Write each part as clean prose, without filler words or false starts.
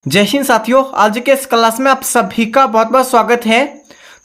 जय हिंद साथियों, आज के इस क्लास में आप सभी का बहुत बहुत स्वागत है।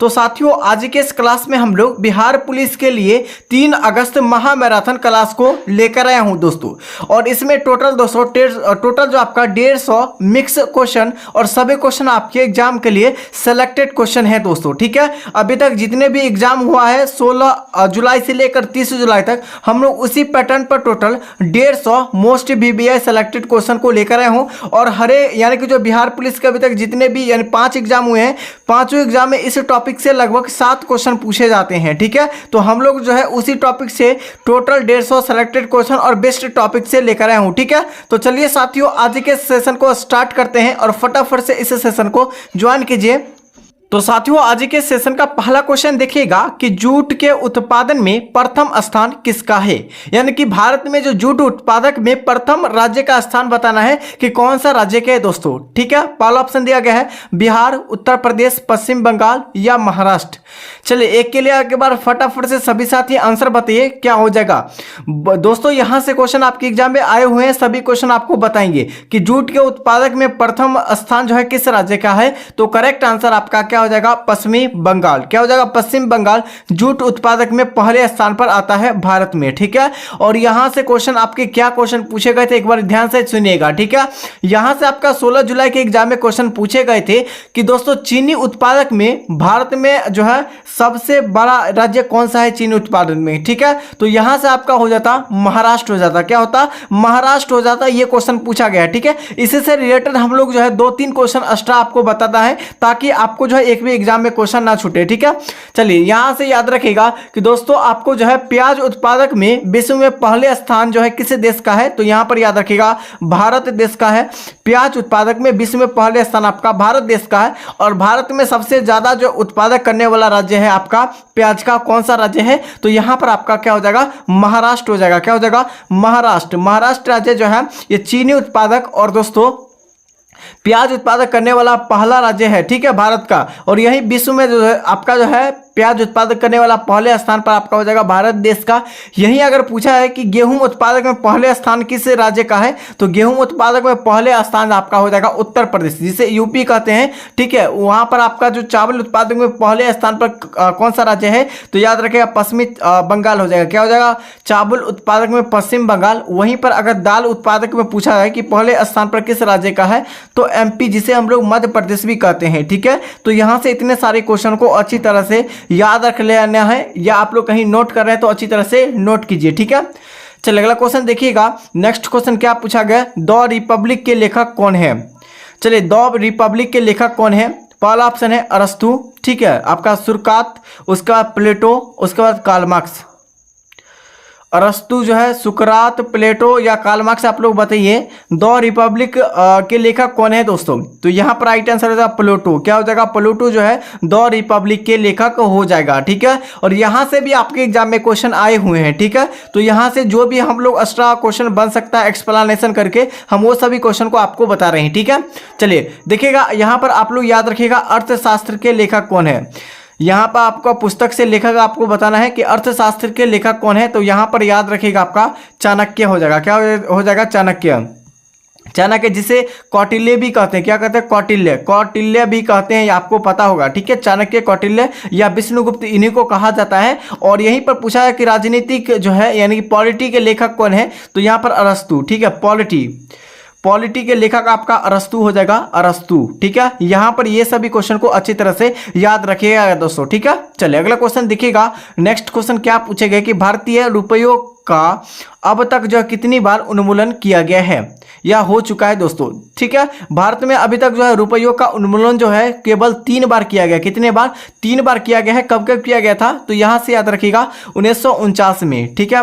तो साथियों, आज के इस क्लास में हम लोग बिहार पुलिस के लिए 3 अगस्त महामैराथन क्लास को लेकर आया हूं दोस्तों। और इसमें टोटल टोटल जो आपका 150 मिक्स क्वेश्चन और सभी क्वेश्चन आपके एग्जाम के लिए सेलेक्टेड क्वेश्चन है दोस्तों। ठीक है, अभी तक जितने भी एग्जाम हुआ है 16 जुलाई से लेकर 30 जुलाई तक हम लोग उसी पैटर्न पर total 150 most VBI selected question को लेकर आए हूँ। और यानी कि जो बिहार पुलिस के अभी तक जितने भी यानी 5 एग्जाम हुए हैं, 5 एग्जाम में इस टॉपिक से लगभग 7 क्वेश्चन पूछे जाते हैं। ठीक है, तो हम लोग जो है उसी टॉपिक से टोटल 150 सेलेक्टेड क्वेश्चन और बेस्ट टॉपिक से लेकर आए हूं। ठीक है, तो चलिए साथियों, आज के सेशन को स्टार्ट करते हैं और फटाफट से इस सेशन को ज्वाइन कीजिए। तो साथियों, आज के सेशन का पहला क्वेश्चन देखिएगा कि जूट के उत्पादन में प्रथम स्थान किसका है। यानी कि भारत में जो जूट उत्पादक में प्रथम राज्य का स्थान बताना है कि कौन सा राज्य के है दोस्तों। ठीक है, पहला ऑप्शन दिया गया है बिहार, उत्तर प्रदेश, पश्चिम बंगाल या महाराष्ट्र। चलिए एक के लिए एक बार फटाफट से सभी साथी आंसर बताइए क्या हो जाएगा। दोस्तों यहां से क्वेश्चन आपके एग्जाम में आए हुए हैं, सभी क्वेश्चन आपको बताएंगे कि जूट के उत्पादक में प्रथम स्थान जो है किस राज्य का है। तो करेक्ट आंसर आपका क्या हो जाएगा, पश्चिमी बंगाल। क्या हो जाएगा, पश्चिम बंगाल जूट उत्पादक में पहले स्थान पर आता है भारत में। ठीक है, और यहां से क्वेश्चन आपके क्या क्वेश्चन पूछे गए थे एक बार ध्यान से सुनिएगा। ठीक है, यहां से आपका 16 जुलाई के एग्जाम में क्वेश्चन पूछे गए थे कि दोस्तों चीनी उत्पादक में भारत में जो है सबसे बड़ा राज्य कौन सा है चीनी उत्पादन में। ठीक है, तो यहां से आपका हो जाता महाराष्ट्र हो जाता। क्या होता, महाराष्ट्र हो जाता। ये क्वेश्चन पूछा गया। ठीक है, इसी से रिलेटेड हम लोग जो है 2-3 क्वेश्चन एक्स्ट्रा आपको बताता है ताकि आपको जो है एक भी एग्जाम में क्वेश्चन ना छूटे। ठीक है, चलिए यहां से याद रखिएगा कि दोस्तों आपको जो है प्याज उत्पादक में विश्व में पहले स्थान जो है किस देश का है। तो यहां पर याद रखिएगा भारत देश का है। प्याज उत्पादक में विश्व में पहले स्थान आपका भारत देश का है। और भारत में सबसे ज्यादा जो उत्पादक करने वाला राज्य है आपका प्याज का, कौन सा राज्य है। तो यहां पर आपका क्या हो जाएगा, महाराष्ट्र हो जाएगा। क्या हो जाएगा, महाराष्ट्र। महाराष्ट्र राज्य जो है ये चीनी उत्पादक और दोस्तों प्याज उत्पादक करने वाला पहला राज्य है। ठीक है, भारत का। और यही विश्व में जो है आपका जो है प्याज उत्पादक करने वाला पहले स्थान पर आपका हो जाएगा भारत देश का। यही अगर पूछा है कि गेहूं उत्पादक में पहले स्थान किस राज्य का है, तो गेहूं उत्पादक में पहले स्थान आपका हो जाएगा उत्तर प्रदेश, जिसे यूपी कहते हैं। ठीक है, वहां पर आपका जो चावल उत्पादक में पहले स्थान पर कौन सा राज्य है, तो याद रखिएगा पश्चिमी बंगाल हो जाएगा। क्या हो जाएगा, चावल उत्पादक में पश्चिम बंगाल। वहीं पर अगर दाल उत्पादक में पूछा है कि पहले स्थान पर किस राज्य का है, तो MP, जिसे हम लोग मध्य प्रदेश भी कहते हैं। ठीक है, तो यहां से इतने सारे क्वेश्चन को अच्छी तरह से याद रख लेना है, या आप लोग कहीं नोट कर रहे हैं तो अच्छी तरह से नोट कीजिए। ठीक है, चलिए अगला क्वेश्चन देखिएगा। नेक्स्ट क्वेश्चन क्या पूछा गया, द रिपब्लिक के लेखक कौन है। चलिए द रिपब्लिक के लेखक कौन है। पहला ऑप्शन है अरस्तु। ठीक है, आपका सुकरात, उसके बाद प्लेटो, उसके बाद कार्ल मार्क्स। अरस्तु जो है, सुकरात, प्लेटो या कार्ल मार्क्स, आप लोग बताइए द रिपब्लिक के लेखक कौन है दोस्तों। तो यहाँ पर राइट आंसर हो जाएगा प्लेटो। क्या हो जाएगा, प्लेटो जो है द रिपब्लिक के लेखक हो जाएगा। ठीक है, और यहाँ से भी आपके एग्जाम में क्वेश्चन आए हुए हैं। ठीक है, तो यहाँ से जो भी हम लोग एक्स्ट्रा क्वेश्चन बन सकता है एक्सप्लेनेशन करके, हम वो सभी क्वेश्चन को आपको बता रहे हैं। ठीक है, चलिए देखिएगा, यहाँ पर आप लोग याद रखिएगा अर्थशास्त्र के लेखक कौन है। यहाँ पर आपका पुस्तक से लेखक आपको बताना है कि अर्थशास्त्र के लेखक कौन है। तो यहाँ पर याद रखिएगा आपका चाणक्य हो जाएगा। क्या हो जाएगा, चाणक्य। चाणक्य जिसे कौटिल्य भी कहते हैं। क्या कहते हैं, कौटिल्य। कौटिल्य भी कहते हैं, आपको पता होगा। ठीक है, चाणक्य, कौटिल्य या विष्णुगुप्त, इन्हीं को कहा जाता है। और यहीं पर पूछा है कि राजनीतिक जो है यानी कि पॉलिटी के लेखक कौन है। तो यहाँ पर अरस्तु। ठीक है, पॉलिटी के लेखक आपका अरस्तु हो जाएगा, अरस्तु। ठीक है, यहां पर ये सभी क्वेश्चन को अच्छी तरह से याद रखिएगा दोस्तों। ठीक है, चलिए अगला क्वेश्चन देखिएगा। नेक्स्ट क्वेश्चन क्या पूछे गए कि भारतीय रुपयों का अब तक जो कितनी बार उन्मूलन किया गया है या हो चुका है दोस्तों। ठीक है, भारत में अभी तक जो है रुपयों का उन्मूलन जो है केवल 3 बार किया गया। कितने बार, 3 बार किया गया है। कब कब किया गया था, तो यहां से याद रखिएगा 1949 में। ठीक है,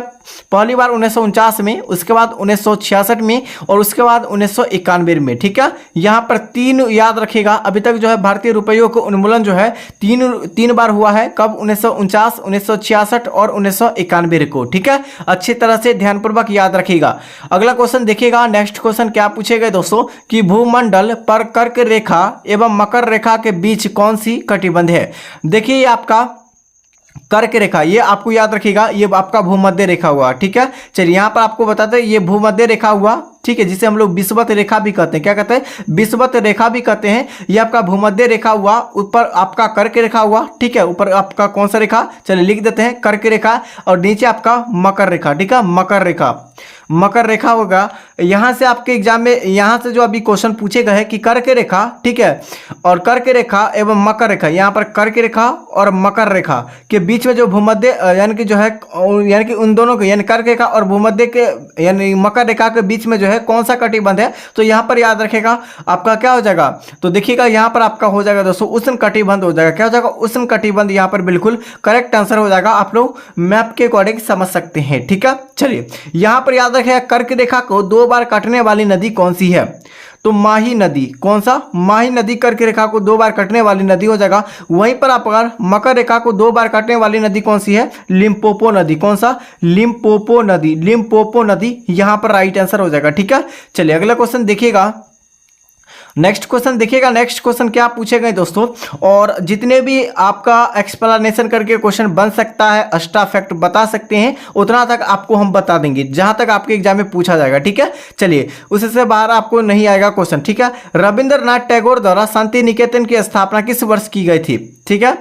पहली बार 1949 में, उसके बाद 1966 में और उसके बाद 1991 में। ठीक है, यहां पर 3 याद रखिएगा। अभी तक जो है भारतीय रुपयों का उन्मूलन जो है तीन बार हुआ है। कब, 1949, 1966 और 1991 को। ठीक है, अच्छी तरह से ध्यानपूर्वक याद रखिएगा। अगला क्वेश्चन देखिएगा। नेक्स्ट क्वेश्चन क्या पूछे गए दोस्तों कि भूमंडल पर कर्क रेखा एवं मकर रेखा के बीच कौन सी कटिबंध है। देखिए ये आपका कर्क रेखा, ये आपको याद रखिएगा, ये आपका भूमध्य रेखा हुआ। ठीक है, चलिए यहाँ पर आपको बताते हैं ये भूमध्य रेखा हुआ। ठीक है, जिसे हम लोग विषुवत रेखा भी कहते हैं। क्या कहते हैं? विषुवत रेखा भी कहते हैं। ये आपका भूमध्य रेखा हुआ, ऊपर आपका कर्क रेखा हुआ, ठीक है, ऊपर आपका कौन सा रेखा, चलिए लिख देते हैं कर्क रेखा, और नीचे आपका मकर रेखा, ठीक है, मकर रेखा, मकर रेखा होगा। यहाँ से आपके एग्जाम में यहाँ से जो अभी क्वेश्चन पूछे गए हैं कि कर्क रेखा, ठीक है, और कर्क रेखा एवं मकर रेखा, यहाँ पर कर्क रेखा और मकर रेखा के बीच में जो भूमध्य यानी कि जो है, यानी कि उन दोनों के यानी कर्क रेखा और भूमध्य के यानी मकर रेखा के बीच में जो है कौन सा कटिबंध है, तो यहाँ पर याद रखेगा आपका क्या हो जाएगा, तो देखिएगा यहाँ पर आपका हो जाएगा दोस्तों उष्ण कटिबंध हो जाएगा। क्या हो जाएगा? उष्ण कटिबंध यहाँ पर बिल्कुल करेक्ट आंसर हो जाएगा। आप लोग मैप के अकॉर्डिंग समझ सकते हैं, ठीक है। चलिए यहाँ पर याद रखेगा कर्क रेखा को 2 बार काटने वाली नदी कौन सी है, तो माही नदी। कौन सा? माही नदी कर्क रेखा को 2 बार कटने वाली नदी हो जाएगा। वहीं पर आप अगर मकर रेखा को 2 बार काटने वाली नदी कौन सी है, लिम्पोपो नदी। कौन सा? लिम्पोपो नदी, लिम्पोपो नदी यहाँ पर राइट आंसर हो जाएगा, ठीक है। चलिए अगला क्वेश्चन देखिएगा, नेक्स्ट क्वेश्चन देखिएगा। नेक्स्ट क्वेश्चन क्या पूछे गए दोस्तों, और जितने भी आपका एक्सप्लेनेशन करके क्वेश्चन बन सकता है, एक्स्ट्रा फैक्ट बता सकते हैं, उतना तक आपको हम बता देंगे जहां तक आपके एग्जाम में पूछा जाएगा, ठीक है। चलिए उससे बाहर आपको नहीं आएगा क्वेश्चन, ठीक है। रविंद्रनाथ टैगोर द्वारा शांति निकेतन की स्थापना किस वर्ष की गई थी, ठीक है।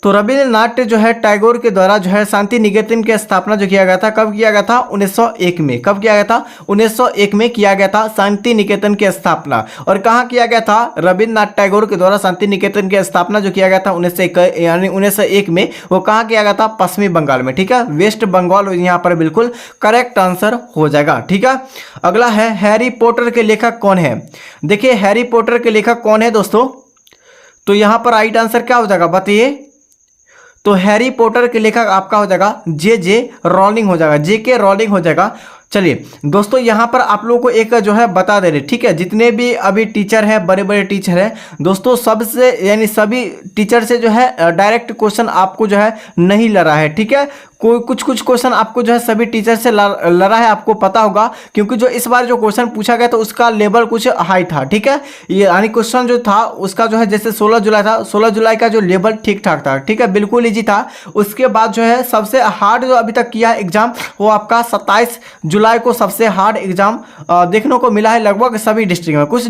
तो रविंद्रनाथ जो है टैगोर के द्वारा जो है शांति निकेतन की स्थापना जो किया गया था, कब किया गया था? 1901 में। कब किया गया था? 1901 में किया गया था शांति निकेतन की स्थापना। और कहाँ किया गया था? रविंद्रनाथ टैगोर के द्वारा शांति निकेतन की स्थापना जो किया गया था 1901 में, वो कहाँ किया गया था? पश्चिमी बंगाल में, ठीक है, वेस्ट बंगाल यहाँ पर बिल्कुल करेक्ट आंसर हो जाएगा, ठीक है। अगला है हैरी पॉटर के लेखक कौन है। देखिए हैरी पॉटर के लेखक कौन है दोस्तों, तो यहाँ पर राइट आंसर क्या हो जाएगा बताइए, तो हैरी पॉटर के लेखक आपका हो जाएगा जे रॉलिंग हो जाएगा, JK रॉलिंग हो जाएगा। चलिए दोस्तों यहाँ पर आप लोगों को एक जो है बता दे रहे, ठीक है, जितने भी अभी टीचर हैं, बड़े बड़े टीचर हैं दोस्तों, सबसे यानी सभी टीचर से जो है डायरेक्ट क्वेश्चन आपको जो है नहीं लड़ा है, ठीक है। कोई कुछ क्वेश्चन आपको जो है सभी टीचर से लड़ा है, आपको पता होगा, क्योंकि जो इस बार जो क्वेश्चन पूछा गया तो उसका लेवल कुछ हाई था, ठीक है। ये यानी क्वेश्चन जो था उसका जो है जैसे 16 जुलाई था, 16 जुलाई का जो लेवल ठीक ठाक था, ठीक है, बिल्कुल ईजी था। उसके बाद जो है सबसे हार्ड जो अभी तक किया है एग्जाम, वो आपका 27 जुलाई को सबसे हार्ड एग्जाम देखने को मिला है लगभग सभी डिस्ट्रिक्ट में। कुछ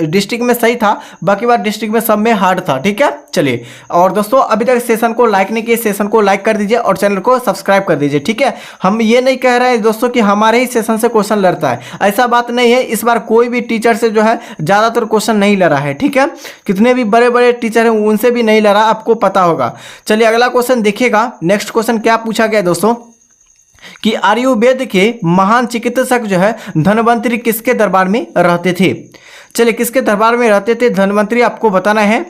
डिस्ट्रिक्ट में सही था, बाकी बार डिस्ट्रिक्ट में सब में हार्ड था, ठीक है। चलिए और दोस्तों अभी तक सेशन को लाइक नहीं किए, सेशन को लाइक कर दीजिए और चैनल को सब्सक्राइब कर दीजिए, ठीक है। हम ये नहीं कह रहे हैं दोस्तों कि हमारे ही सेशन से क्वेश्चन लड़ता है, ऐसा बात नहीं है। इस बार कोई भी टीचर से जो है ज्यादातर क्वेश्चन नहीं लड़ा है, ठीक है। कितने भी बड़े बड़े टीचर हैं उनसे भी नहीं लड़ा, आपको पता होगा। चलिए अगला क्वेश्चन देखिएगा। नेक्स्ट क्वेश्चन क्या पूछा गया दोस्तों कि आयुर्वेद के महान चिकित्सक जो है धन्वंतरी किसके दरबार में रहते थे। चलिए किसके दरबार में रहते थे धन्वंतरी, आपको बताना है।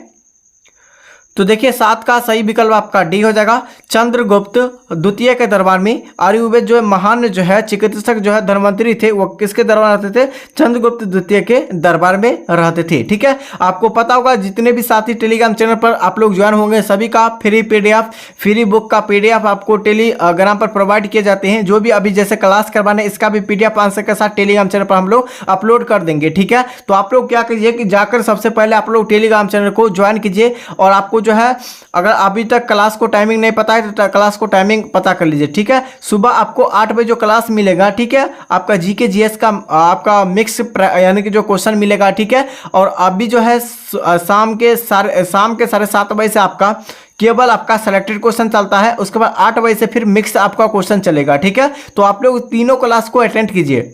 तो देखिए 7 का सही विकल्प आपका डी हो जाएगा, चंद्रगुप्त द्वितीय के दरबार में। आयुर्वेद जो है महान जो है चिकित्सक जो है धन्वंतरी थे, वो किसके दरबार रहते थे? चंद्रगुप्त द्वितीय के दरबार में रहते थे, ठीक है। आपको पता होगा जितने भी साथी टेलीग्राम चैनल पर आप लोग ज्वाइन होंगे सभी का फ्री PDF, फ्री बुक का PDF आपको टेलीग्राम पर प्रोवाइड किए जाते हैं। जो भी अभी जैसे क्लास करवाने इसका भी PDF आंसर के साथ टेलीग्राम चैनल पर हम लोग अपलोड कर देंगे, ठीक है। तो आप लोग क्या कीजिए कि जाकर सबसे पहले आप लोग टेलीग्राम चैनल को ज्वाइन कीजिए, और आपको जो है अगर अभी तक क्लास को टाइमिंग नहीं पता है तो क्लास को टाइमिंग पता कर लीजिए, ठीक है। सुबह आपको 8 बजे जो क्लास मिलेगा, ठीक है, आपका GK GS का आपका मिक्स यानी कि जो क्वेश्चन मिलेगा, ठीक है। और अभी जो है शाम के 7:30 बजे से आपका केवल आपका सेलेक्टेड क्वेश्चन चलता है, उसके बाद 8 बजे से फिर मिक्स आपका क्वेश्चन चलेगा, ठीक है। तो आप लोग तीनों क्लास को अटेंड कीजिए।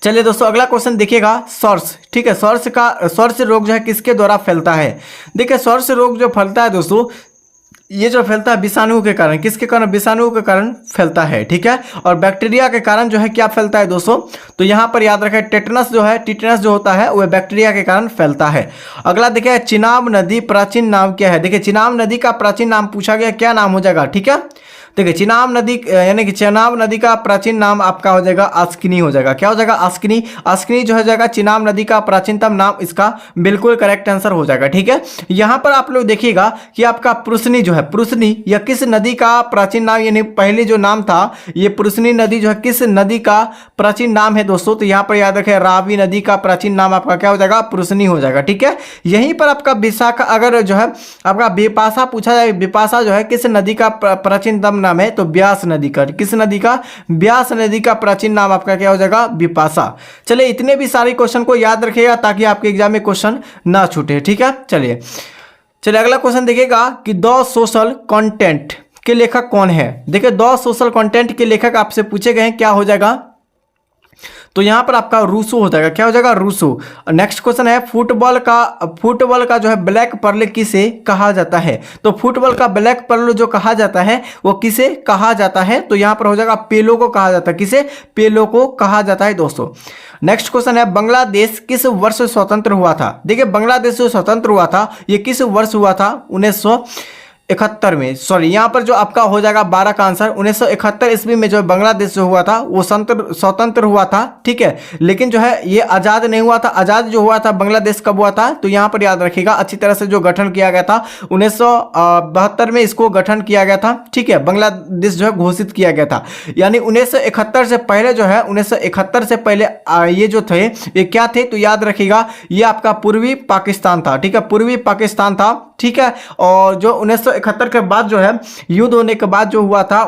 चलिए दोस्तों अगला क्वेश्चन देखिएगा, सर्स, ठीक है। सर्स रोग जो है किसके द्वारा फैलता है। देखिए सर्स रोग जो फैलता है दोस्तों, ये जो फैलता है विषाणु के कारण, किसके कारण? विषाणु के कारण फैलता है, ठीक है। और बैक्टीरिया के कारण जो है क्या फैलता है दोस्तों, तो यहाँ पर याद रखें टेटनस जो है, टिटनस जो होता है वह बैक्टीरिया के कारण फैलता है। अगला देखिए चिनाब नदी प्राचीन नाम क्या है। देखिए चिनाब नदी का प्राचीन नाम पूछा गया, क्या नाम हो जाएगा, ठीक है। देखिए चिनाब नदी यानी कि चेनाब नदी का प्राचीन नाम आपका हो जाएगा अस्किनी हो जाएगा। क्या हो जाएगा? अस्किनी। अस्किनी जो हो जाएगा चिनाब नदी का प्राचीनतम नाम, इसका बिल्कुल करेक्ट आंसर हो जाएगा, ठीक है। यहाँ पर आप लोग देखिएगा कि आपका पुरुषनी जो है, पुरुषनी यह किस नदी का प्राचीन नाम, यानी पहले जो नाम था ये पुरुषनी नदी जो है किस नदी का प्राचीन नाम है दोस्तों, तो यहाँ पर याद रखें रावी नदी का प्राचीन नाम आपका क्या हो जाएगा? पुरुषनी हो जाएगा, ठीक है। यहीं पर आपका विशाखा, अगर जो है आपका बिपाशा पूछा जाए, बिपाशा जो है किस नदी का प्राचीनतम नाम है? तो ब्यास नदी का। किस नदी का? ब्यास नदी का प्राचीन नाम आपका क्या हो जाएगा? बिपाशा। चलिए इतने भी सारे क्वेश्चन को याद रखिएगा ताकि आपके एग्जाम में क्वेश्चन ना छूटे, ठीक है। चलिए अगला क्वेश्चन देखिएगा कि द सोशल कंटेंट के लेखक कौन है? देखिए द सोशल कंटेंट के लेखक आपसे पूछे गए हैं, क्या हो जाएगा? तो यहाँ पर आपका रूसो हो जाएगा। क्या हो जाएगा? रूसो। नेक्स्ट क्वेश्चन है फुटबॉल का जो है ब्लैक पर्ल किसे कहा जाता है? तो फुटबॉल का ब्लैक पर्ल जो कहा जाता है वो किसे कहा जाता है? तो यहाँ पर हो जाएगा पेलो को कहा जाता है। किसे? पेलो को कहा जाता है दोस्तों। नेक्स्ट क्वेश्चन है बांग्लादेश किस वर्ष स्वतंत्र हुआ था? देखिए बांग्लादेश जो स्वतंत्र हुआ था ये किस वर्ष हुआ था? 1971 में। सॉरी, यहाँ पर जो आपका हो जाएगा 12 का आंसर 1971 ईस्वी में जो बांग्लादेश जो हुआ था वो स्वतंत्र हुआ था, ठीक है। लेकिन जो है ये आज़ाद नहीं हुआ था। आज़ाद जो हुआ था बांग्लादेश कब हुआ था? तो यहाँ पर याद रखिएगा अच्छी तरह से जो गठन किया गया था 1972 में इसको गठन किया गया था, ठीक है। बांग्लादेश जो है घोषित किया गया था। यानी 1971 से पहले जो है 1971 से पहले ये जो थे ये क्या थे? तो याद रखिएगा ये आपका पूर्वी पाकिस्तान था, ठीक है। पूर्वी पाकिस्तान था, ठीक है। और जो 1971 के बाद जो है युद्ध होने के बाद जो हुआ था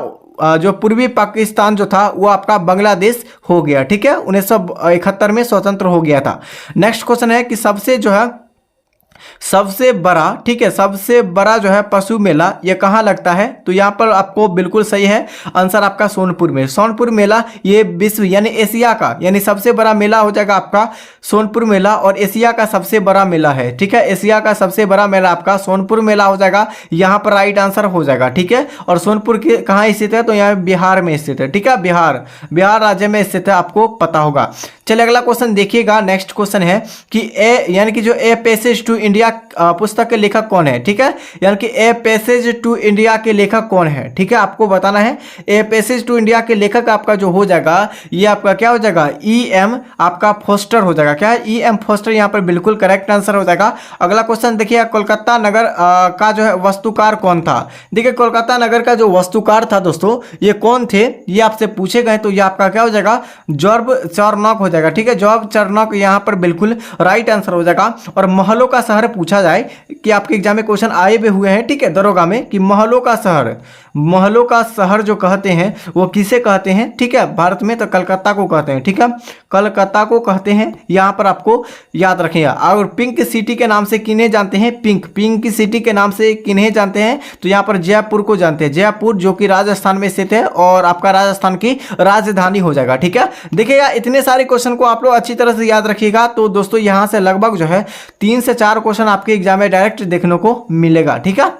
जो पूर्वी पाकिस्तान जो था वो आपका बांग्लादेश हो गया, ठीक है। 1971 में स्वतंत्र हो गया था। नेक्स्ट क्वेश्चन है कि सबसे बड़ा, ठीक है, सबसे बड़ा जो है पशु मेला ये कहाँ लगता है? तो यहाँ पर आपको बिल्कुल सही है आंसर आपका सोनपुर में। सोनपुर मेला ये विश्व यानी एशिया का यानी सबसे बड़ा मेला हो जाएगा आपका सोनपुर मेला, और एशिया का सबसे बड़ा मेला है, ठीक है। एशिया का सबसे बड़ा मेला आपका सोनपुर मेला हो जाएगा। यहाँ पर राइट आंसर हो जाएगा, ठीक है। और सोनपुर के कहाँ स्थित है? तो यहाँ बिहार में स्थित है, ठीक है। बिहार राज्य में स्थित है, आपको पता होगा। चलिए अगला क्वेश्चन देखिएगा। नेक्स्ट क्वेश्चन है कि यानी कि जो ए पैसेज टू इंडिया पुस्तक के लेखक कौन है? ठीक है, यानी कि ए पैसेज टू इंडिया के लेखक कौन है? ठीक है, आपको बताना है। ए पैसेज टू इंडिया के लेखक आपका जो हो जाएगा ये आपका क्या हो जाएगा? E.M. आपका फोस्टर हो जाएगा। क्या है? E.M. फोस्टर यहाँ पर बिल्कुल करेक्ट आंसर हो जाएगा। अगला क्वेश्चन देखिए, कोलकाता नगर का जो है वास्तुकार कौन था? देखिए कोलकाता नगर का जो वास्तुकार था दोस्तों ये कौन थे ये आपसे पूछे गए, तो ये आपका क्या हो जाएगा? जॉर्ज चार्नॉक हो जाएगा, ठीक है। जॉर्ज चार्नॉक यहाँ पर बिल्कुल राइट आंसर हो जाएगा। और महलों का शहर पूछा जाए कि आपके एग्जाम में क्वेश्चन आए भी हुए हैं, ठीक है, दरोगा में, कि महलों का शहर जो कहते हैं वो किसे कहते हैं? ठीक है, भारत में तो कलकत्ता को कहते हैं, ठीक है, कलकत्ता को कहते हैं। यहाँ पर आपको याद रखिएगा। और पिंक सिटी के नाम से किन्हें जानते हैं? पिंक सिटी के नाम से किन्हें जानते हैं? तो यहाँ पर जयपुर को जानते हैं। जयपुर जो कि राजस्थान में स्थित है और आपका राजस्थान की राजधानी हो जाएगा, ठीक है। देखिएगा इतने सारे क्वेश्चन को आप लोग अच्छी तरह से याद रखिएगा। तो दोस्तों यहाँ से लगभग जो है 3 से 4 क्वेश्चन आपके एग्जाम में डायरेक्ट देखने को मिलेगा, ठीक है।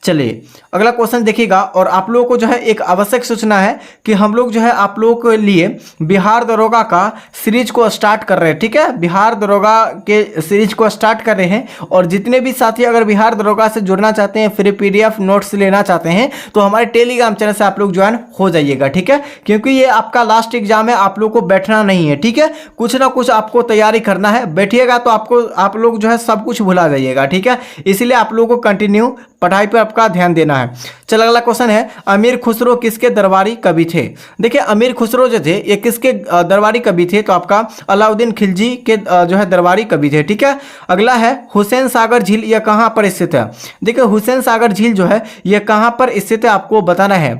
चलिए अगला क्वेश्चन देखिएगा। और आप लोगों को जो है एक आवश्यक सूचना है कि हम लोग जो है आप लोगों के लिए बिहार दरोगा का सीरीज को स्टार्ट कर रहे हैं, ठीक है। बिहार दरोगा के सीरीज को स्टार्ट कर रहे हैं। और जितने भी साथी अगर बिहार दरोगा से जुड़ना चाहते हैं, फ्री PDF नोट्स लेना चाहते हैं, तो हमारे टेलीग्राम चैनल से आप लोग ज्वाइन हो जाइएगा, ठीक है। क्योंकि ये आपका लास्ट एग्जाम है, आप लोग को बैठना नहीं है, ठीक है। कुछ ना कुछ आपको तैयारी करना है। बैठिएगा तो आप लोग जो है सब कुछ भुला जाइएगा, ठीक है। इसलिए आप लोगों को कंटिन्यू पढ़ाई पर आपका ध्यान देना है। चलो अगला क्वेश्चन है, अमीर खुसरो किसके दरबारी कवि थे? देखिए अमीर खुसरो जो थे ये किसके दरबारी कवि थे? तो आपका अलाउद्दीन खिलजी के जो है दरबारी कवि थे, ठीक है। अगला है हुसैन सागर झील, यह कहाँ पर स्थित है? देखिए हुसैन सागर झील जो है ये कहाँ पर स्थित है आपको बताना है।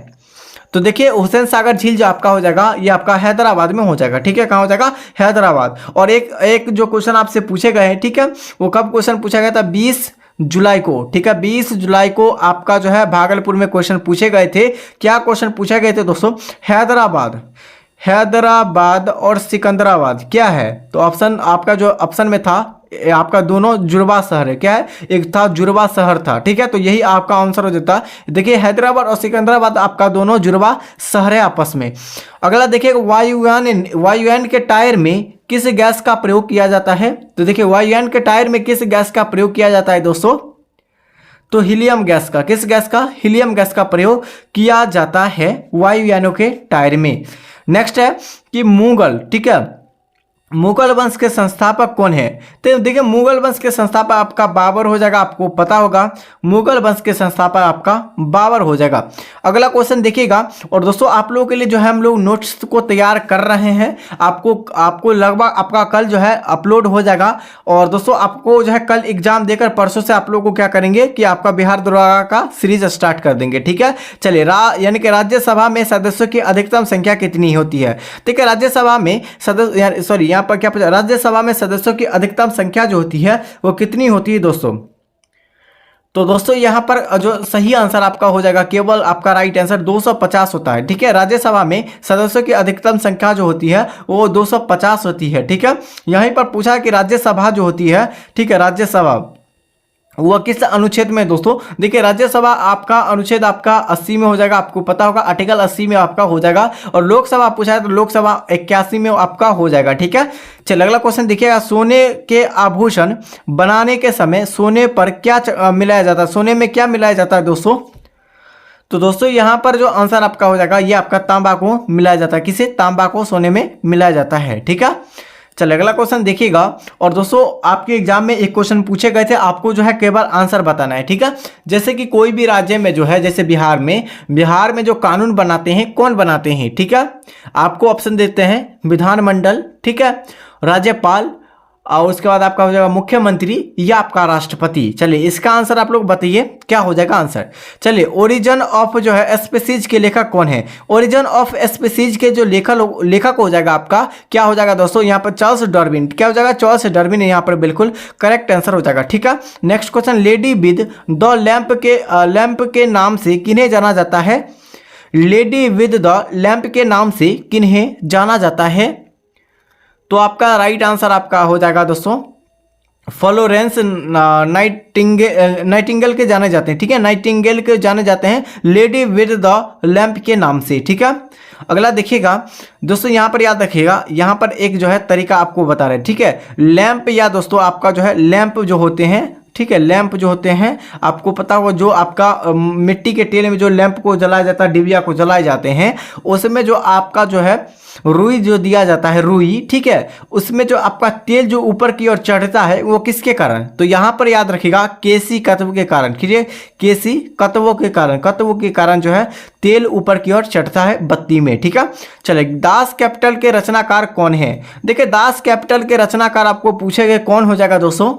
तो देखिए हुसैन सागर झील जो आपका हो जाएगा ये आपका हैदराबाद में हो जाएगा, ठीक है। कहाँ हो जाएगा? हैदराबाद। और एक जो क्वेश्चन आपसे पूछे गए हैं, ठीक है, वो कब क्वेश्चन पूछा गया था? 20 जुलाई को, ठीक है। 20 जुलाई को आपका जो है भागलपुर में क्वेश्चन पूछे गए थे। क्या क्वेश्चन पूछे गए थे दोस्तों? हैदराबाद और सिकंदराबाद क्या है? तो ऑप्शन आपका जो ऑप्शन में था आपका दोनों जुड़वा शहर है। क्या है? एक था जुड़वा शहर था, ठीक है। तो यही आपका आंसर हो जाता। देखिए हैदराबाद और सिकंदराबाद आपका दोनों जुड़वा शहर है आपस में। अगला देखिए वायुयान के टायर में किस गैस का प्रयोग किया जाता है? तो देखिए वायुयान के टायर में किस गैस का प्रयोग किया जाता है दोस्तों? तो हीलियम गैस का। किस गैस का? हीलियम गैस का प्रयोग किया जाता है वायुयानों के टायर में। नेक्स्ट है कि मुगल, ठीक है, मुगल वंश के संस्थापक कौन है? तो देखिए मुगल वंश के संस्थापक आपका बाबर हो जाएगा, आपको पता होगा मुगल वंश के संस्थापक आपका बाबर हो जाएगा। अगला क्वेश्चन देखिएगा। और दोस्तों आप लोगों के लिए जो है हम लोग नोट्स को तैयार कर रहे हैं, आपको लगभग आपका कल जो है अपलोड हो जाएगा। और दोस्तों आपको जो है कल एग्जाम देकर परसों से आप लोगों को क्या करेंगे कि आपका बिहार दरोगा का सीरीज स्टार्ट कर देंगे, ठीक है। चलिए यानी कि राज्यसभा में सदस्यों की अधिकतम संख्या कितनी होती है? ठीक है, राज्यसभा में सदस्य सॉरी यहाँ पर क्या पूछा, राज्यसभा में सदस्यों की अधिकतम संख्या जो होती है वो कितनी होती है दोस्तों? तो दोस्तों यहाँ पर जो सही आंसर आपका हो जाएगा, केवल आपका राइट आंसर 250 होता है, ठीक है। राज्यसभा में सदस्यों की अधिकतम संख्या जो होती है वो 250 होती है, ठीक है। यहीं पर पूछा कि राज्यसभा जो होती है, ठीक है, राज्यसभा वह किस अनुच्छेद में दोस्तों? देखिए राज्यसभा आपका अनुच्छेद आपका 80 में हो जाएगा, आपको पता होगा आर्टिकल 80 में आपका हो जाएगा। और लोकसभा पूछा है तो लोकसभा 81 में आपका हो जाएगा, ठीक है। चलिए अगला क्वेश्चन देखिएगा। सोने के आभूषण बनाने के समय सोने पर क्या मिलाया जाता है? सोने में क्या मिलाया जाता है दोस्तों? तो दोस्तों यहाँ पर जो आंसर आपका हो जाएगा ये आपका तांबा को मिलाया जाता है। किसे? तांबा को सोने में मिलाया जाता है, ठीक है। चलिए अगला क्वेश्चन देखिएगा। और दोस्तों आपके एग्जाम में एक क्वेश्चन पूछे गए थे, आपको जो है केवल आंसर बताना है, ठीक है। जैसे कि कोई भी राज्य में जो है, जैसे बिहार में जो कानून बनाते हैं कौन बनाते हैं, ठीक है। आपको ऑप्शन देते हैं विधानमंडल, ठीक है, राज्यपाल, और उसके बाद आपका हो जाएगा मुख्यमंत्री या आपका राष्ट्रपति। चलिए इसका आंसर आप लोग बताइए क्या हो जाएगा आंसर। चलिए ओरिजिन ऑफ जो है स्पीसीज के लेखक कौन है? ओरिजिन ऑफ स्पीसीज के जो लेखक हो जाएगा आपका क्या हो जाएगा दोस्तों? यहाँ पर चार्ल्स डार्विन। क्या हो जाएगा? चार्ल्स डार्विन यहाँ पर बिल्कुल करेक्ट आंसर हो जाएगा, ठीक है। Next question, lady with the lamp के नाम से किन्हें जाना जाता है? लेडी विद द लैंप के नाम से किन्हें जाना जाता है? तो आपका राइट आंसर आपका हो जाएगा दोस्तों फ्लोरेंस नाइटिंगेल के जाने जाते हैं, ठीक है। नाइटिंगेल के जाने जाते हैं लेडी विद द लैंप के नाम से, ठीक है। अगला देखिएगा दोस्तों, यहाँ पर याद रखिएगा, यहाँ पर एक जो है तरीका आपको बता रहे हैं, ठीक है। लैंप या दोस्तों आपका जो है लैंप जो होते हैं, ठीक है, लैंप जो होते हैं आपको पता होगा जो आपका मिट्टी के तेल में जो लैंप को जलाया जाता है, डिबिया को जलाए जाते हैं, उसमें जो आपका जो है रुई जो दिया जाता है, रुई, ठीक है, उसमें जो आपका तेल जो ऊपर की ओर चढ़ता है वो किसके कारण? तो यहाँ पर याद रखिएगा केसी तत्व के कारण, ठीक है, केसी तत्वों के कारण जो है तेल ऊपर की ओर चढ़ता है बत्ती में, ठीक है। चलिए दास कैपिटल के रचनाकार कौन है? देखिए दास कैपिटल के रचनाकार आपको पूछे गए कौन हो जाएगा दोस्तों?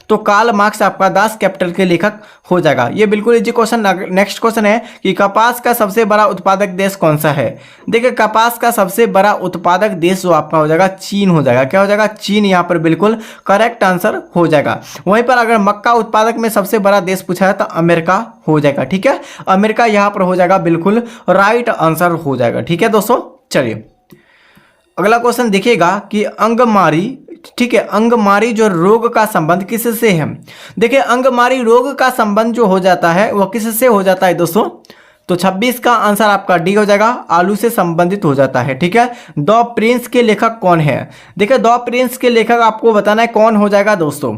तो कार्ल मार्क्स आपका दास कैपिटल के लेखक हो जाएगा। ये बिल्कुल इजी क्वेश्चन। नेक्स्ट क्वेश्चन है कि कपास का सबसे बड़ा उत्पादक देश कौन सा है? देखिए कपास का सबसे बड़ा उत्पादक देश जो आपका हो जाएगा चीन हो जाएगा। क्या हो जाएगा? चीन यहाँ पर बिल्कुल करेक्ट आंसर हो जाएगा। वहीं पर अगर मक्का उत्पादक में सबसे बड़ा देश पूछा है तो अमेरिका हो जाएगा, ठीक है। अमेरिका यहाँ पर हो जाएगा बिल्कुल राइट आंसर हो जाएगा, ठीक है दोस्तों। चलिए अगला क्वेश्चन देखिएगा कि अंगमारी, ठीक है, अंगमारी जो रोग का संबंध किससे है? देखिए अंगमारी रोग का संबंध जो हो जाता है वो किससे हो जाता है दोस्तों? तो 26 का आंसर आपका डी हो जाएगा, आलू से संबंधित हो जाता है, ठीक है। द प्रिंस के लेखक कौन है? देखिए द प्रिंस के लेखक आपको बताना है कौन हो जाएगा दोस्तों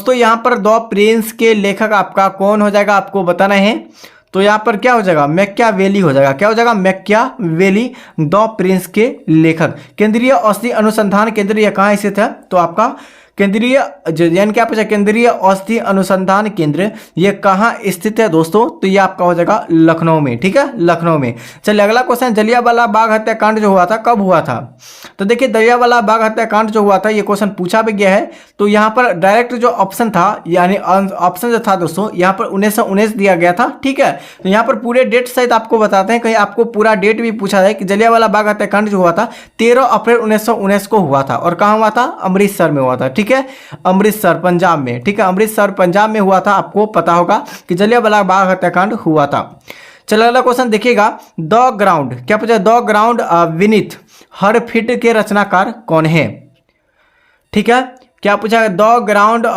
यहाँ पर द प्रिंस के लेखक आपका कौन हो जाएगा आपको बताना है। तो यहाँ पर क्या हो जाएगा? मैकियावेली हो जाएगा। क्या हो जाएगा? मैकियावेली द प्रिंस के लेखक। केंद्रीय औषधि अनुसंधान केंद्र यह कहाँ स्थित है? तो आपका केंद्रीय यानी क्या पूछा? केंद्रीय औषधि अनुसंधान केंद्र ये कहाँ स्थित है दोस्तों? तो ये आपका हो जाएगा लखनऊ में, ठीक है, लखनऊ में। चलिए अगला क्वेश्चन, जलियांवाला बाग हत्याकांड जो हुआ था कब हुआ था? तो देखिए जलियांवाला बाग हत्याकांड जो हुआ था ये क्वेश्चन पूछा भी गया है। तो यहाँ पर डायरेक्ट जो ऑप्शन था यानी ऑप्शन जो था दोस्तों यहाँ पर 1919 दिया गया था, ठीक है। तो यहाँ पर पूरे डेट सहित आपको बताते हैं, कहीं आपको पूरा डेट भी पूछा जाए कि जलियांवाला बाग हत्याकांड जो हुआ था 13 अप्रैल 1919 को हुआ था। और कहाँ हुआ था? अमृतसर में हुआ था, ठीक है, अमृतसर पंजाब में, ठीक है, अमृतसर पंजाब में हुआ था। आपको पता होगा कि जलियांवाला बाग हत्याकांड हुआ था। चलो अगला क्वेश्चन देखिएगा, द ग्राउंड, क्या पूछा? The ground beneath her feet के रचनाकार कौन है? ठीक है, क्या पूछा? The ground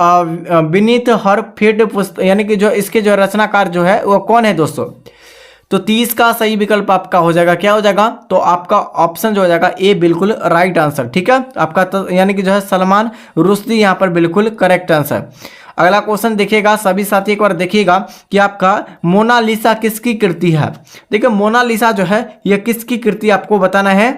beneath her feet यानी कि जो इसके जो रचनाकार जो है वो कौन है दोस्तों? तो 30 का सही विकल्प आपका हो जाएगा। क्या हो जाएगा? तो आपका ऑप्शन जो हो जाएगा ए बिल्कुल राइट आंसर, ठीक है। आपका तो यानी कि जो है सलमान रुश्दी यहाँ पर बिल्कुल करेक्ट आंसर। अगला क्वेश्चन देखिएगा, सभी साथी एक बार देखिएगा कि आपका मोनालिसा किसकी कृति है? देखिए मोनालिसा जो है यह किसकी कृति आपको बताना है।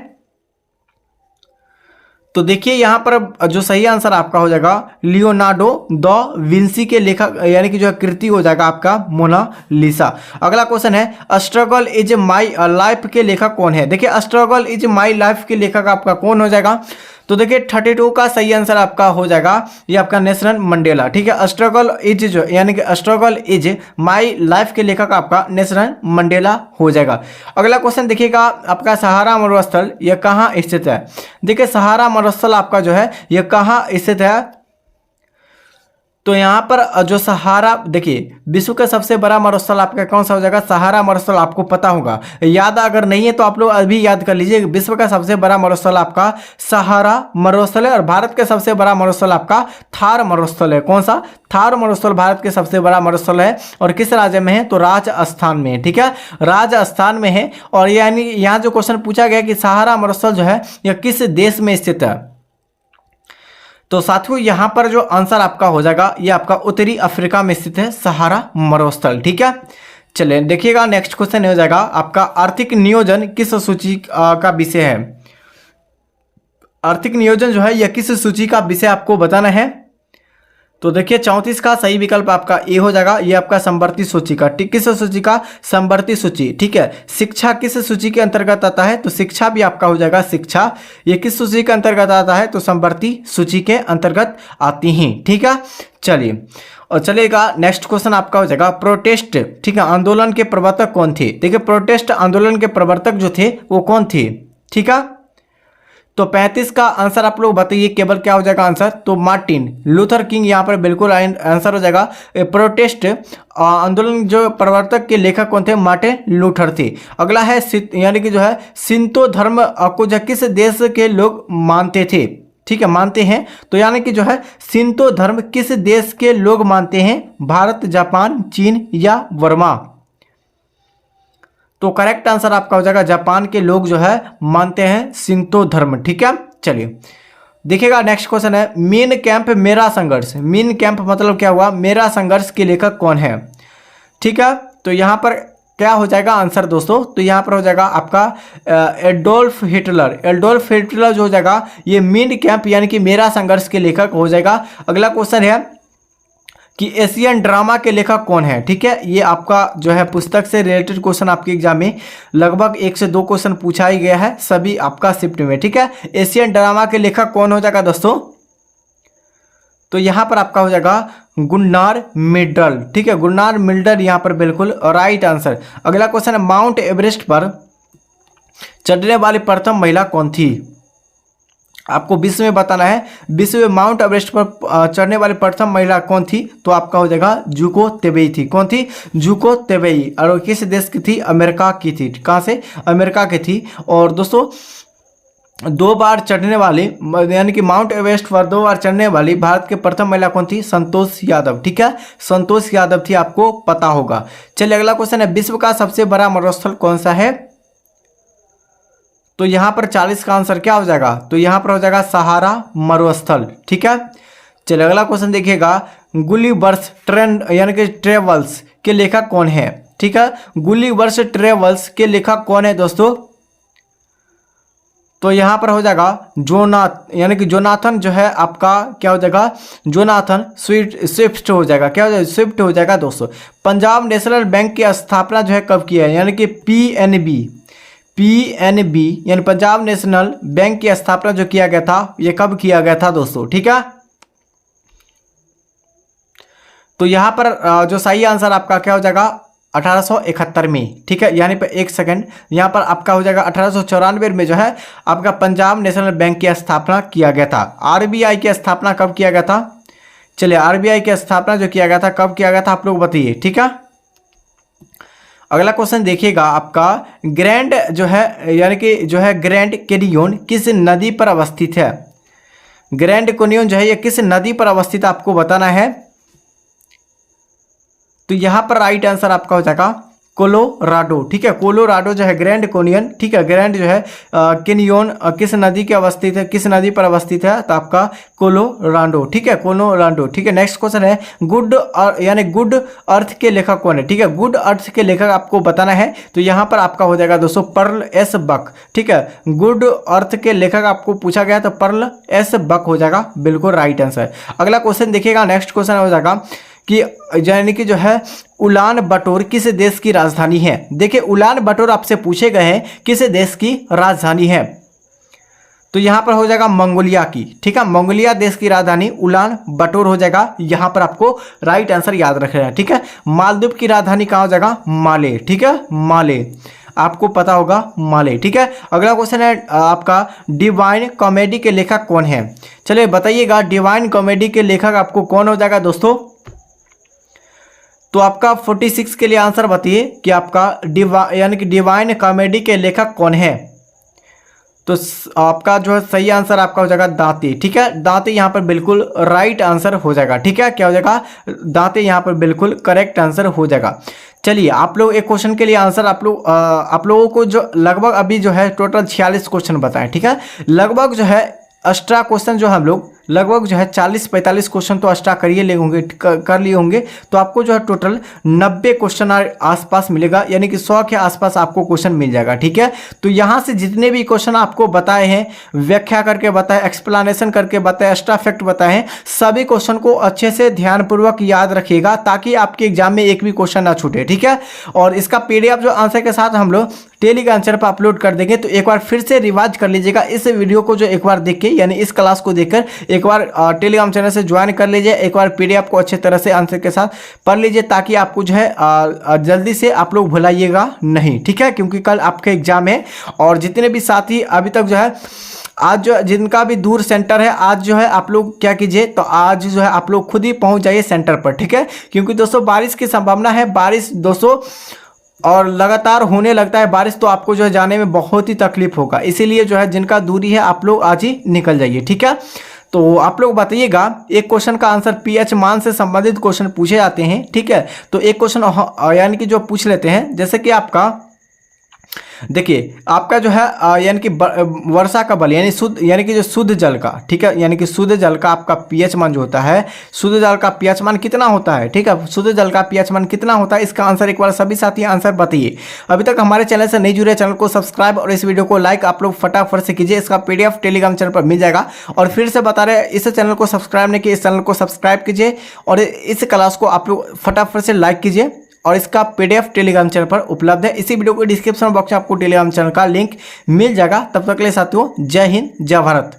तो देखिए यहाँ पर जो सही आंसर आपका हो जाएगा लियोनार्डो द विंसी के लेखक यानी कि जो है कृति हो जाएगा आपका मोनालिसा। अगला क्वेश्चन है स्ट्रगल इज माई लाइफ के लेखक कौन है। देखिए स्ट्रगल इज माई लाइफ के लेखक आपका कौन हो जाएगा। तो देखिए 32 का सही आंसर आपका हो जाएगा ये आपका नेल्सन मंडेला। ठीक है, स्ट्रगल इज जो यानी कि स्ट्रगल इज माई लाइफ के लेखक आपका नेल्सन मंडेला हो जाएगा। अगला क्वेश्चन देखिएगा आपका सहारा मरुस्थल यह कहाँ स्थित है। देखिए सहारा मरुस्थल आपका जो है यह कहाँ स्थित है। तो यहाँ पर जो सहारा देखिए विश्व का सबसे बड़ा मरुस्थल आपका कौन सा हो जाएगा, सहारा मरुस्थल आपको पता होगा। याद अगर नहीं है तो आप लोग अभी याद कर लीजिए, विश्व का सबसे बड़ा मरुस्थल आपका सहारा मरुस्थल है और भारत का सबसे बड़ा मरुस्थल आपका थार मरुस्थल है। कौन सा, थार मरुस्थल भारत के सबसे बड़ा मरुस्थल है और किस राज्य में है, तो राजस्थान में है। ठीक है, राजस्थान में है। और यानी यहाँ जो क्वेश्चन पूछा गया कि सहारा मरुस्थल जो है यह किस देश में स्थित है, तो साथियों यहाँ पर जो आंसर आपका हो जाएगा ये आपका उत्तरी अफ्रीका में स्थित है सहारा मरुस्थल। ठीक है, चलिए देखिएगा नेक्स्ट क्वेश्चन हो जाएगा आपका आर्थिक नियोजन किस सूची का विषय है। आर्थिक नियोजन जो है यह किस सूची का विषय आपको बताना है। तो देखिए 34 का सही विकल्प आपका ए हो जाएगा, ये आपका संवर्ती सूची का। किस सूची का, संवर्ती सूची। ठीक है, शिक्षा किस सूची के अंतर्गत आता है, तो शिक्षा भी आपका हो जाएगा शिक्षा, ये किस सूची के अंतर्गत आता है, तो संवर्ती सूची के अंतर्गत आती हैं। ठीक है, चलिए और चलेगा नेक्स्ट क्वेश्चन आपका हो जाएगा प्रोटेस्ट। ठीक है, आंदोलन के प्रवर्तक कौन थे। देखिए प्रोटेस्ट आंदोलन के प्रवर्तक जो थे वो कौन थे। ठीक है, तो 35 का आंसर आप लोग बताइए केवल क्या हो जाएगा आंसर, तो मार्टिन लूथर किंग यहाँ पर बिल्कुल आंसर हो जाएगा। प्रोटेस्ट आंदोलन जो प्रवर्तक के लेखक कौन थे, मार्टिन लूथर थे। अगला है यानी कि जो है सिंतो धर्म को जो किस देश के लोग मानते थे। ठीक है, मानते हैं, तो यानी कि जो है सिंतो धर्म किस देश के लोग मानते हैं, भारत, जापान, चीन या वर्मा। तो करेक्ट आंसर आपका हो जाएगा जापान के लोग जो है मानते हैं शिंतो धर्म। ठीक है, चलिए देखिएगा नेक्स्ट क्वेश्चन है मीन कैंप मेरा संघर्ष। मीन कैंप मतलब क्या हुआ, मेरा संघर्ष के लेखक कौन है। ठीक है, तो यहाँ पर क्या हो जाएगा आंसर दोस्तों, तो यहाँ पर हो जाएगा आपका एडोल्फ हिटलर। एडोल्फ हिटलर जो हो जाएगा ये मीन कैंप यानी कि मेरा संघर्ष के लेखक हो जाएगा। अगला क्वेश्चन है कि एशियन ड्रामा के लेखक कौन है। ठीक है, ये आपका जो है पुस्तक से रिलेटेड क्वेश्चन आपके एग्जाम में लगभग 1 से 2 क्वेश्चन पूछा ही गया है सभी आपका शिफ्ट में। ठीक है, एशियन ड्रामा के लेखक कौन हो जाएगा दोस्तों, तो यहाँ पर आपका हो जाएगा गुन्नार मिल्टन। ठीक है, गुन्नार मिल्टन यहाँ पर बिल्कुल राइट आंसर। अगला क्वेश्चन है माउंट एवरेस्ट पर चढ़ने वाली प्रथम महिला कौन थी। आपको विश्व में बताना है, विश्व में माउंट एवरेस्ट पर चढ़ने वाली प्रथम महिला कौन थी, तो आपका हो जाएगा जुको तेबेई थी। कौन थी, जुको तेबेई। और किस देश की थी, अमेरिका की थी। कहाँ से, अमेरिका की थी। और दोस्तों 2 बार चढ़ने वाली यानी कि माउंट एवरेस्ट पर 2 बार चढ़ने वाली भारत के प्रथम महिला कौन थी, संतोष यादव। ठीक है, संतोष यादव थी, आपको पता होगा। चलिए अगला क्वेश्चन है विश्व का सबसे बड़ा मरुस्थल कौन सा है। तो यहाँ पर 40 का आंसर क्या हो जाएगा, तो यहाँ पर हो जाएगा सहारा मरुस्थल। ठीक है, चलिए अगला क्वेश्चन देखिएगा गुलिवर्स ट्रेंड यानी कि ट्रेवल्स के लेखक कौन है। ठीक है, गुलिवर्स ट्रेवल्स के लेखक कौन है दोस्तों, तो यहाँ पर हो जाएगा यानी कि जोनाथन जो है आपका क्या हो जाएगा, जोनाथन स्विफ्ट हो जाएगा। क्या हो जाएगा, स्विफ्ट हो जाएगा दोस्तों। पंजाब नेशनल बैंक की स्थापना जो है कब की है, यानी कि पीएनबी यानी पंजाब नेशनल बैंक की स्थापना जो किया गया था ये कब किया गया था दोस्तों। ठीक है, तो यहाँ पर जो सही आंसर आपका क्या हो जाएगा 1871 में। ठीक है, यानी पर 1 सेकंड, यहाँ पर आपका हो जाएगा 1894 में जो है आपका पंजाब नेशनल बैंक की स्थापना किया गया था। आरबीआई की स्थापना कब किया गया था, चलिए आरबीआई की स्थापना जो किया गया था कब किया गया था आप लोग बताइए। ठीक है, अगला क्वेश्चन देखिएगा आपका ग्रैंड जो है यानी कि जो है ग्रैंड कैनियन किस नदी पर अवस्थित है। ग्रैंड कैनियन जो है ये किस नदी पर अवस्थित आपको बताना है। तो यहाँ पर राइट आंसर आपका हो जाएगा कोलोराडो, ठीक है। कोलोराडो जो है ग्रैंड कैनियन, ठीक है, ग्रैंड जो है कैनियन किस नदी के अवस्थित है, किस नदी पर अवस्थित है, तो आपका कोलोराडो, ठीक है, कोलोराडो, ठीक है। नेक्स्ट क्वेश्चन है गुड यानी गुड अर्थ के लेखक कौन है, ठीक है। गुड अर्थ के लेखक आपको बताना है, तो यहाँ पर आपका हो जाएगा दोस्तों पर्ल एस बक, ठीक है। गुड अर्थ के लेखक आपको पूछा गया तो पर्ल एस बक हो जाएगा बिल्कुल राइट आंसर। अगला क्वेश्चन देखिएगा, नेक्स्ट क्वेश्चन हो जाएगा कि यानी कि जो है उलान बटोर किस देश की राजधानी है। देखिए उलान बटोर आपसे पूछे गए हैं किस देश की राजधानी है, तो यहाँ पर हो जाएगा मंगोलिया की, ठीक है। मंगोलिया देश की राजधानी उलान बटोर हो जाएगा, यहाँ पर आपको राइट आंसर याद रखना है, ठीक है। मालदीव की राजधानी कहाँ हो जाएगा, माले, ठीक है, माले, आपको पता होगा माले, ठीक है। अगला क्वेश्चन है आपका डिवाइन कॉमेडी के लेखक कौन है। चलिए बताइएगा डिवाइन कॉमेडी के लेखक आपको कौन हो जाएगा दोस्तों। तो आपका 46 के लिए आंसर बताइए कि आपका यानी कि डिवाइन कॉमेडी के लेखक कौन है। तो आपका जो है सही आंसर आपका हो जाएगा दांते, ठीक है। दांते यहाँ पर बिल्कुल राइट आंसर हो जाएगा, ठीक है। क्या हो जाएगा, दांते यहाँ पर बिल्कुल करेक्ट आंसर हो जाएगा। चलिए आप लोग एक क्वेश्चन के लिए आंसर आप लोगों को जो लगभग अभी जो है टोटल 46 क्वेश्चन बताएं, ठीक है। लगभग जो है एक्स्ट्रा क्वेश्चन जो हम लोग लगभग जो है 40-45 क्वेश्चन तो एक्स्ट्रा करिए ले होंगे कर लिए होंगे, तो आपको जो है टोटल 90 क्वेश्चन आसपास मिलेगा, यानी कि 100 के आसपास आपको क्वेश्चन मिल जाएगा, ठीक है। तो यहाँ से जितने भी क्वेश्चन आपको बताए हैं, व्याख्या करके बताए, एक्सप्लेनेशन करके बताए, एक्स्ट्रा फैक्ट बताए हैं, सभी क्वेश्चन को अच्छे से ध्यानपूर्वक याद रखिएगा ताकि आपके एग्जाम में एक भी क्वेश्चन ना छूटे, ठीक है। और इसका PDF जो आंसर के साथ हम लोग टेलीग्राम चैनल पर अपलोड कर देंगे, तो एक बार फिर से रिवाइज कर लीजिएगा इस वीडियो को, जो एक बार देख के यानी इस क्लास को देखकर एक बार टेलीग्राम चैनल से ज्वाइन कर लीजिए, एक बार PDF को अच्छे तरह से आंसर के साथ पढ़ लीजिए ताकि आपको जो है जल्दी से आप लोग भुलाइएगा नहीं, ठीक है, क्योंकि कल आपके एग्जाम है। और जितने भी साथी अभी तक जो है आज जो जिनका भी दूर सेंटर है, आज जो है आप लोग क्या कीजिए, तो आज जो है आप लोग खुद ही पहुंच जाइए सेंटर पर, ठीक है। क्योंकि दोस्तों बारिश की संभावना है, बारिश दोस्तों और लगातार होने लगता है बारिश, तो आपको जो है जाने में बहुत ही तकलीफ होगा, इसीलिए जो है जिनका दूरी है आप लोग आज ही निकल जाइए, ठीक है। तो आप लोग बताइएगा, एक क्वेश्चन का आंसर पीएच मान से संबंधित क्वेश्चन पूछे जाते हैं, ठीक है। तो एक क्वेश्चन यानी कि जो पूछ लेते हैं, जैसे कि आपका देखिए आपका जो है यानी कि वर्षा का बल यानी शुद्ध यानी कि जो शुद्ध जल का, ठीक है, यानी कि शुद्ध जल का आपका पीएच मान जो होता है, शुद्ध जल का पीएच मान कितना होता है, ठीक है। शुद्ध जल का पीएच मान कितना होता है, इसका आंसर एक बार सभी साथी आंसर बताइए। अभी तक हमारे चैनल से नहीं जुड़े, चैनल को सब्सक्राइब और इस वीडियो को लाइक आप लोग फटाफट से कीजिए। इसका PDF टेलीग्राम चैनल पर मिल जाएगा। और फिर से बता रहे हैं, इस चैनल को सब्सक्राइब नहीं किए, इस चैनल को सब्सक्राइब कीजिए और इस क्लास को आप लोग फटाफट से लाइक कीजिए। और इसका PDF टेलीग्राम चैनल पर उपलब्ध है। इसी वीडियो को डिस्क्रिप्शन बॉक्स में आपको टेलीग्राम चैनल का लिंक मिल जाएगा। तब तक के लिए साथियों जय हिंद जय भारत।